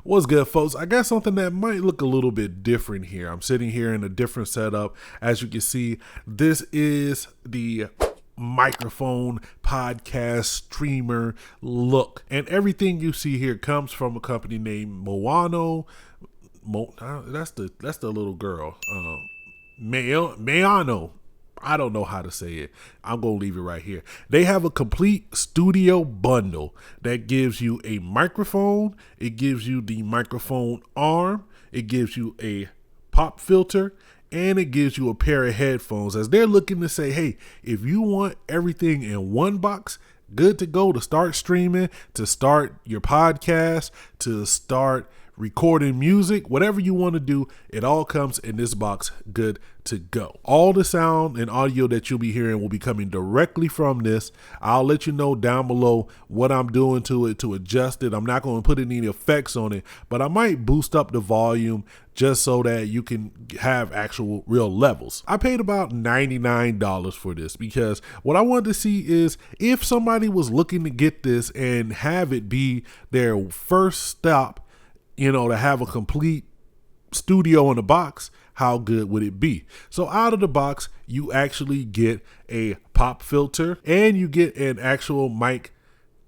What's good, folks? I got something that might look a little bit different here. I'm sitting here in a different setup. As you can see, this is the microphone podcast streamer look. And everything you see here comes from a company named Moano. That's the little girl. Mayano. I don't know how to say it. I'm going to leave it right here. They have a complete studio bundle that gives you a microphone. It gives you the microphone arm. It gives you a pop filter. And it gives you a pair of headphones, as they're looking to say, hey, if you want everything in one box, good to go to start streaming, to start your podcast, to start recording music, whatever you want to do, it all comes in this box, good to go. All the sound and audio that you'll be hearing will be coming directly from this. I'll let you know down below what I'm doing to it to adjust it. I'm not going to put any effects on it, but I might boost up the volume just so that you can have actual real levels. I paid about $99 for this because what I wanted to see is if somebody was looking to get this and have it be their first stop, to have a complete studio in a box, how good would it be? So out of the box, you actually get a pop filter and you get an actual mic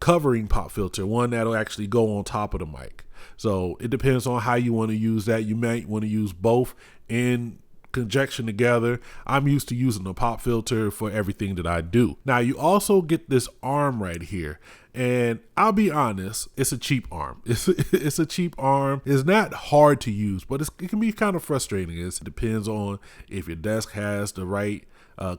covering pop filter, one that'll actually go on top of the mic. So it depends on how you want to use that. You might want to use both in conjunction together. I'm used to using a pop filter for everything that I do. Now you also get this arm right here. And I'll be honest, it's a cheap arm. It's a cheap arm. It's not hard to use, but it can be kind of frustrating. It depends on if your desk has the right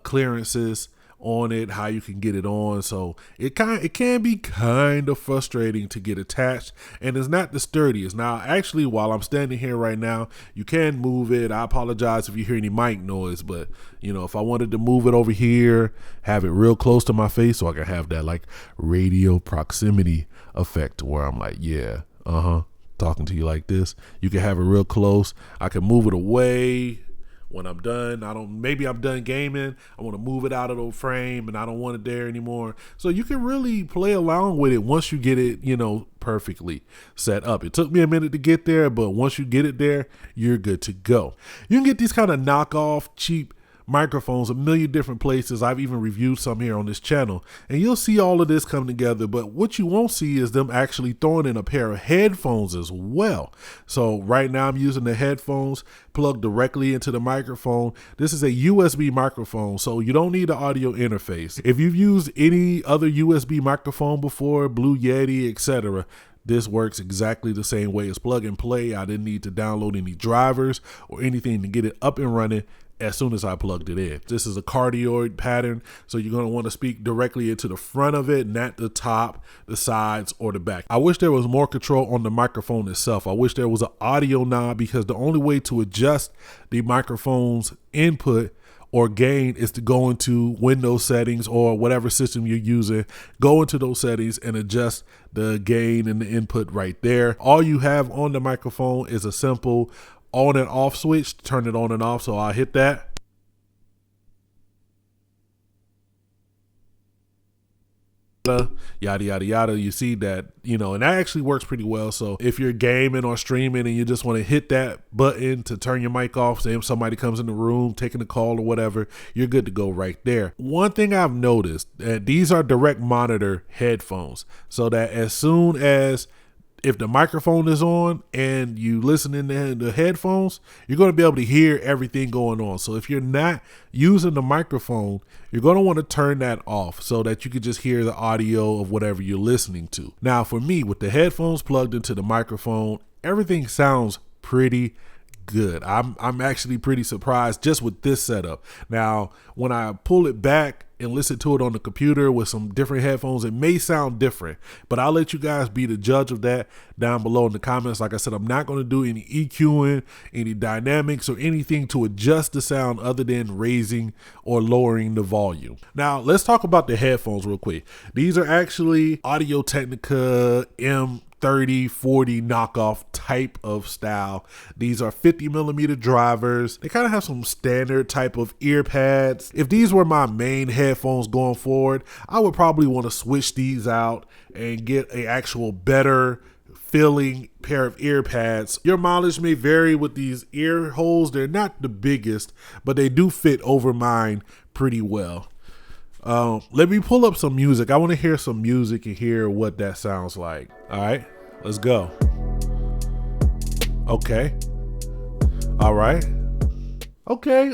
clearances on it, how you can get it on. So it can be kind of frustrating to get attached, and it's not the sturdiest. Now, actually, while I'm standing here right now, you can move it. I apologize if you hear any mic noise, but if I wanted to move it over here, have it real close to my face so I can have that like radio proximity effect where I'm like, yeah, talking to you like this. You can have it real close. I can move it away when I'm done. Maybe I'm done gaming. I want to move it out of the frame and I don't want it there anymore. So you can really play along with it once you get it, perfectly set up. It took me a minute to get there, but once you get it there, you're good to go. You can get these kind of knockoff, cheap microphones a million different places. I've even reviewed some here on this channel, and you'll see all of this come together, but what you won't see is them actually throwing in a pair of headphones as well. So right now I'm using the headphones plugged directly into the microphone. This is a USB microphone, so you don't need an audio interface. If you've used any other USB microphone before, Blue Yeti, etc., this works exactly the same way. It's plug and play. I didn't need to download any drivers or anything to get it up and running as soon as I plugged it in. This is a cardioid pattern, so you're going to want to speak directly into the front of it, not the top, the sides, or the back. I wish there was more control on the microphone itself. I wish there was an audio knob, because the only way to adjust the microphone's input or gain is to go into Windows settings or whatever system you're using, go into those settings and adjust the gain and the input right there. All you have on the microphone is a simple on and off switch to turn it on and off. So I'll hit that. Yada yada yada. You see that, and that actually works pretty well. So if you're gaming or streaming and you just want to hit that button to turn your mic off, say if somebody comes in the room taking a call or whatever, you're good to go right there. One thing I've noticed, that these are direct monitor headphones, so that as soon as if the microphone is on and you listen in the headphones, you're going to be able to hear everything going on. So if you're not using the microphone, you're going to want to turn that off so that you can just hear the audio of whatever you're listening to. Now, for me, with the headphones plugged into the microphone, everything sounds pretty good. I'm actually pretty surprised just with this setup. Now, when I pull it back and listen to it on the computer with some different headphones, it may sound different, but I'll let you guys be the judge of that down below in the comments. Like I said, I'm not going to do any EQing, any dynamics, or anything to adjust the sound other than raising or lowering the volume. Now, let's talk about the headphones real quick. These are actually Audio-Technica M3040 knockoff type of style. These are 50 millimeter drivers. They kind of have some standard type of ear pads. If these were my main headphones going forward, I would probably want to switch these out and get a actual better feeling pair of ear pads. Your mileage may vary with these ear holes. They're not the biggest, but they do fit over mine pretty well. Let me pull up some music. I want to hear some music and hear what that sounds like. All right, let's go. Okay. All right. Okay.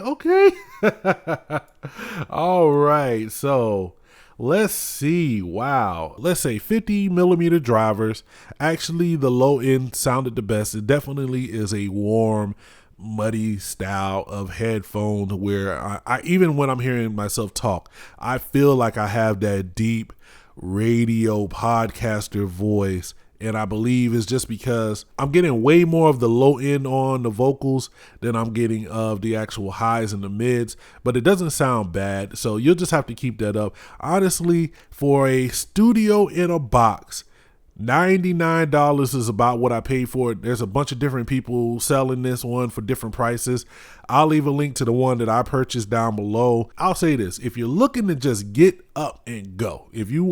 All right. So let's see. Wow. Let's say 50 millimeter drivers. Actually, the low end sounded the best. It definitely is a warm, muddy style of headphone where I even when I'm hearing myself talk, I feel like I have that deep radio podcaster voice. And I believe it's just because I'm getting way more of the low end on the vocals than I'm getting of the actual highs and the mids, but it doesn't sound bad. So you'll just have to keep that up. Honestly, for a studio in a box, $99 is about what I paid for it. There's a bunch of different people selling this one for different prices. I'll leave a link to the one that I purchased down below. I'll say this, if you're looking to just get up and go, if you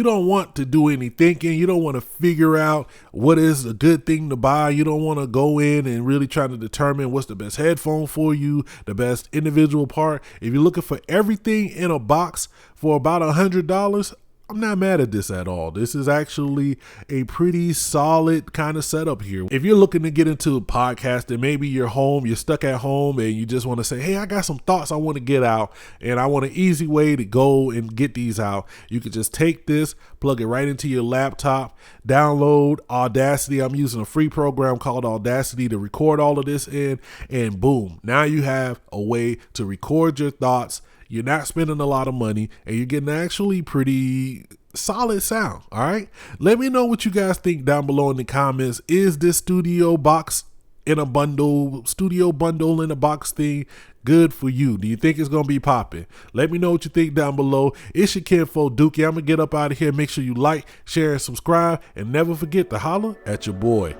don't want to do any thinking, you don't want to figure out what is a good thing to buy, you don't want to go in and really try to determine what's the best headphone for you, the best individual part. If you're looking for everything in a box for about $100, I'm not mad at this at all. This is actually a pretty solid kind of setup here. If you're looking to get into podcasting, maybe you're stuck at home and you just want to say, hey, I got some thoughts I want to get out and I want an easy way to go and get these out. You can just take this, plug it right into your laptop, download Audacity. I'm using a free program called Audacity to record all of this in, and boom, now you have a way to record your thoughts. You're not spending a lot of money and you're getting actually pretty solid sound. All right. Let me know what you guys think down below in the comments. Is this studio bundle in a box thing good for you? Do you think it's going to be popping? Let me know what you think down below. It's your kinfolk Dookie. I'm going to get up out of here. Make sure you like, share, and subscribe. And never forget to holler at your boy.